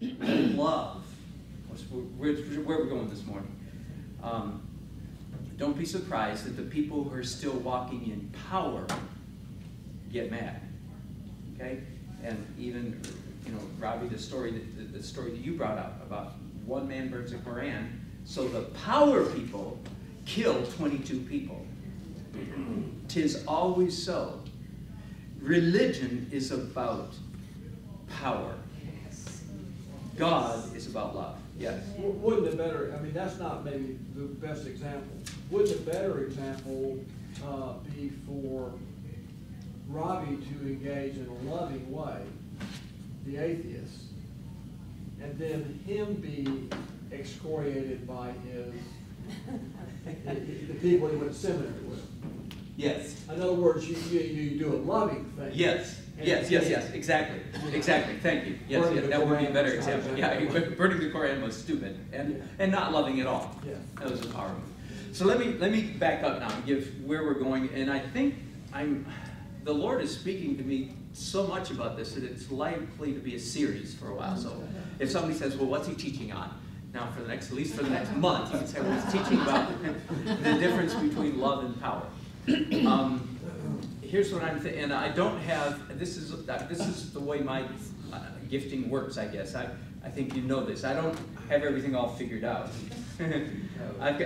love, where we're going this morning. Don't be surprised that the people who are still walking in power get mad. Okay? And even, Robbie, the story that you brought up about one man burns a Quran, so the power people kill 22 people. 'Tis always so. Religion is about power. God is about love. Yes? Wouldn't a better, that's not maybe the best example. Wouldn't a better example be for Robbie to engage in a loving way, the atheist, and then him be excoriated by the people he went to seminary with? Yes. In other words, you do a loving thing. Yes. Yes. Exactly. Thank you. Yes, that would be a better example. Yeah, burning the Quran was stupid and not loving at all. Yeah. That was a power move. So let me back up now and give where we're going. And I think the Lord is speaking to me so much about this that it's likely to be a series for a while. So if somebody says, well, what's he teaching on? Now, at least for the next month, you can say, well, he's teaching about the difference between love and power. Here's what I'm thinking, and I don't have, this is the way my gifting works, I guess. I think you know this. I don't have everything all figured out. I've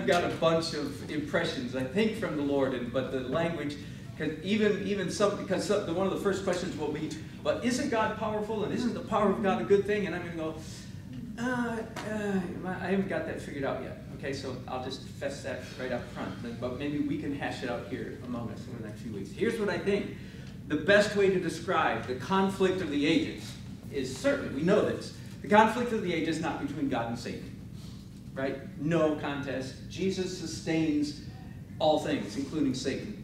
got a bunch of impressions, I think, from the Lord, but the language, because one of the first questions will be, but isn't God powerful, and isn't the power of God a good thing? And I'm going to go, I haven't got that figured out yet. Okay, so I'll just fess that right up front. But maybe we can hash it out here among us in the next few weeks. Here's what I think. The best way to describe the conflict of the ages is certainly, we know this, the conflict of the ages is not between God and Satan. Right? No contest. Jesus sustains all things, including Satan.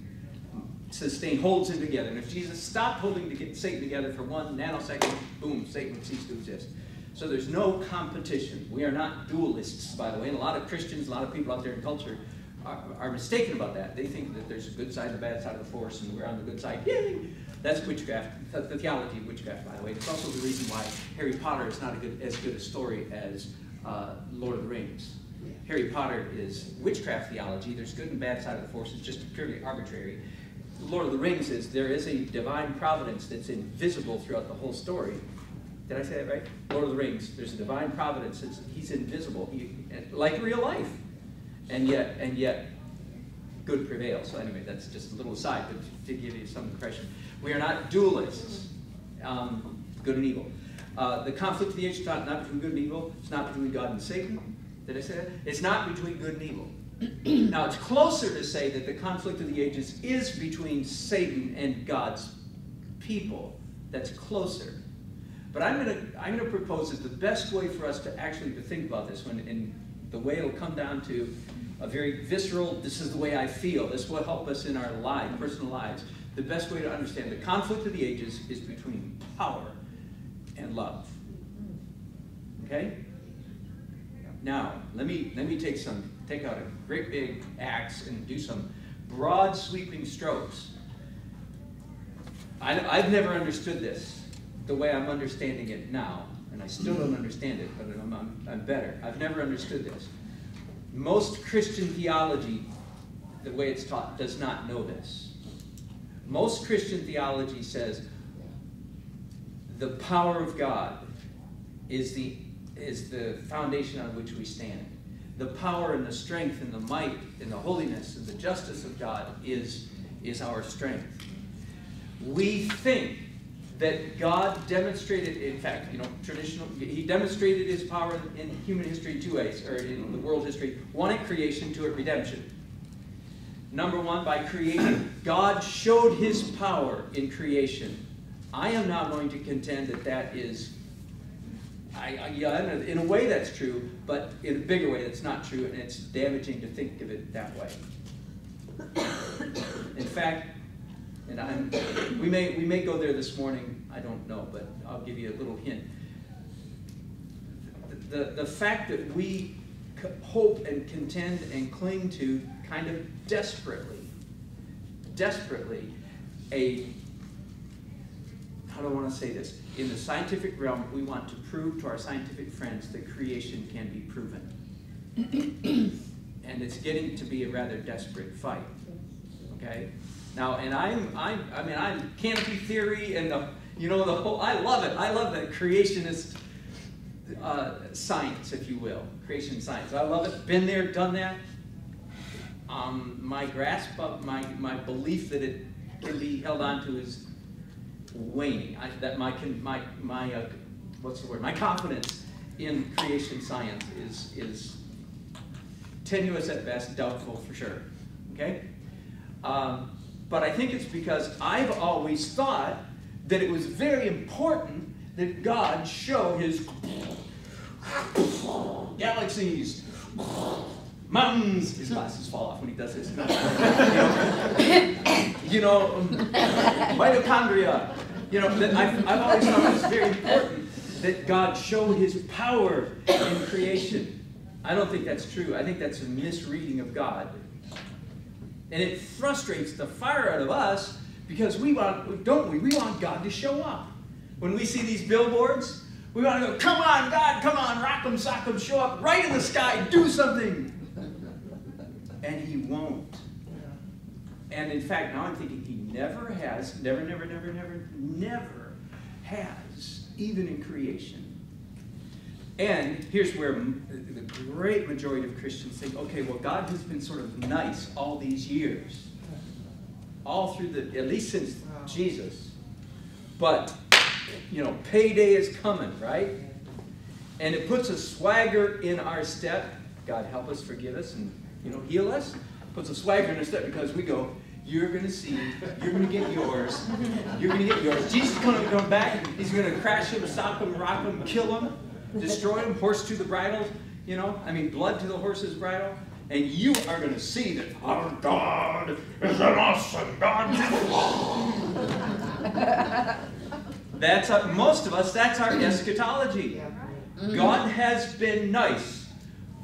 Holds him together. And if Jesus stopped holding Satan together for 1 nanosecond, boom, Satan would cease to exist. So there's no competition. We are not dualists, by the way. And a lot of Christians, a lot of people out there in culture are mistaken about that. They think that there's a good side and a bad side of the force, and we're on the good side. Yay! That's witchcraft, the theology of witchcraft, by the way. It's also the reason why Harry Potter is not as good a story as Lord of the Rings. Harry Potter is witchcraft theology. There's good and bad side of the force. It's just purely arbitrary. Lord of the Rings is there is a divine providence that's invisible throughout the whole story. Did I say that right? Lord of the Rings, there's a divine providence. He's invisible, like real life. And yet, good prevails. So anyway, that's just a little aside, but to give you some impression. We are not dualists, good and evil. The conflict of the age is not between good and evil. It's not between God and Satan. Did I say that? It's not between good and evil. Now, it's closer to say that the conflict of the ages is between Satan and God's people. That's closer. But I'm going to propose that the best way for us to actually think about this, and the way it'll come down to a very visceral, this is the way I feel, this will help us in our lives, personal lives. The best way to understand the conflict of the ages is between power and love. Okay? Now, let me take out a great big axe and do some broad sweeping strokes. I've never understood this the way I'm understanding it now, and I still don't understand it, but I'm better. I've never understood this. Most Christian theology, the way it's taught, does not know this. Most Christian theology says the power of God is the foundation on which we stand. The power and the strength and the might and the holiness and the justice of God is our strength. We think that God demonstrated, in fact, he demonstrated his power in human history in 2 ways, or in the world history. One, at creation, 2, at redemption. Number 1, by creation. God showed his power in creation. I am not going to contend that is, in a way that's true, but in a bigger way that's not true, and it's damaging to think of it that way. In fact, and we may go there this morning, I don't know, but I'll give you a little hint. The fact that we hope and contend and cling to kind of desperately, how how do I want to say this? In the scientific realm, we want to prove to our scientific friends that creation can be proven. And it's getting to be a rather desperate fight. Okay? Now, and I mean, canopy theory and the whole, I love it. I love that creationist science, if you will. Creation science. I love it. Been there, done that. My grasp of my belief that it can be held on to is waning. My confidence in creation science is tenuous at best, doubtful for sure. Okay? But I think it's because I've always thought that it was very important that God show his galaxies, mountains. His glasses fall off when he does this. Mitochondria. I've always thought it was very important that God show his power in creation. I don't think that's true. I think that's a misreading of God. And it frustrates the fire out of us because we want God to show up. When we see these billboards, we want to go, come on, God, come on, rock 'em, sock 'em, show up right in the sky, do something. And he won't. And in fact, now I'm thinking he never has, never has, even in creation. And here's where the great majority of Christians think, okay, well, God has been sort of nice all these years. All through at least since Jesus. But, payday is coming, right? And it puts a swagger in our step. God help us, forgive us, and, heal us. Puts a swagger in our step because we go, you're going to see, you're going to get yours. You're going to get yours. Jesus is going to come back. He's going to crash him, stop him, rock him, kill him. Destroy him, horse to the bridle, blood to the horse's bridle, and you are going to see that our God is an awesome God. Most of us, that's our eschatology. God has been nice,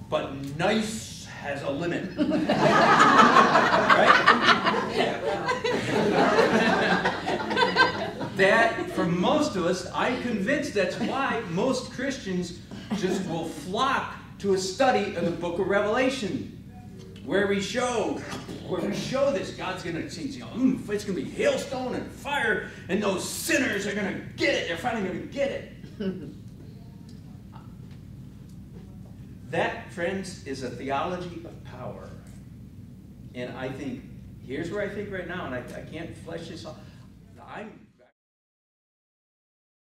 but nice has a limit. Right? That, for most of us, I'm convinced that's why most Christians just will flock to a study of the book of Revelation, where we show this. God's going to, it's going to be hailstone and fire, and those sinners are going to get it. They're finally going to get it. That, friends, is a theology of power. And I think, here's where I think right now, and I can't flesh this out.